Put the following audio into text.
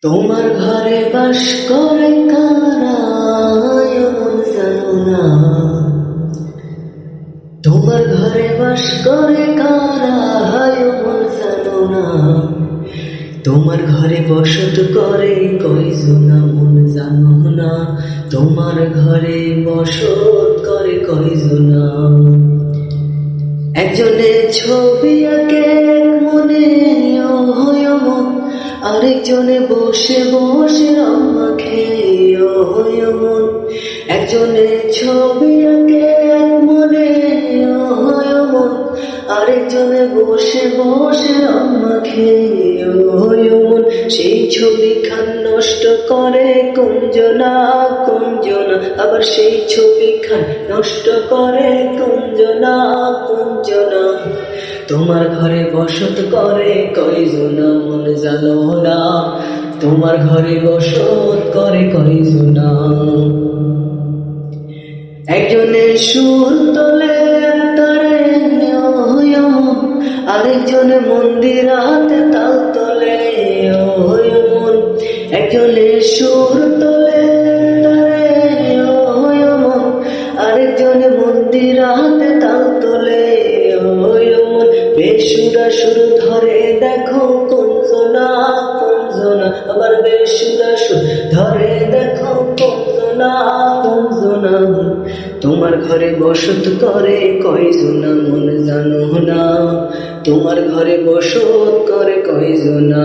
তোমার ঘরে বাস করে কারা এমন জানো না। তোমার ঘরে বাস করে কারা এমন জানো না। তোমার ঘরে বসত করে কয়জনা মন জানো না। তোমার ঘরে বসত করে কয়জনা। একজনের ছবি আঁকে মনে অমন, আরেকজনে বসে বসে রং মাখে অমন। একজনের ছবি আঁকে মনে অমন, আরেকজনে বসে বসে রং মাখে অমন। সেই ছবি খান নষ্ট করে কুঞ্জনা কুঞ্জনা, আবার সেই ছবি খান নষ্ট করে কুঞ্জনা কুঞ্জনা। তোমার ঘরে বসত করে কয়জনা মন জানো না। তোমার ঘরে বসত করে কয়জনা। একজনে সুর তোলে তারে আরেকজনে মন্দিরাতে তাল তোলে অমন। একজনে সুর তোলে তারে অমন, আরেকজনে মন্দিরাতে তাল তোলে অমন। বেসুরা সুর ধরে দেখো কুঞ্জনা কুঞ্জনা, আবার বেসুরা সুর ধরে দেখো কুঞ্জনা কুঞ্জনা। তোমার ঘরে বসত করে কয়জনা মন জানো না। তোমার ঘরে বসত করে কয়জনা।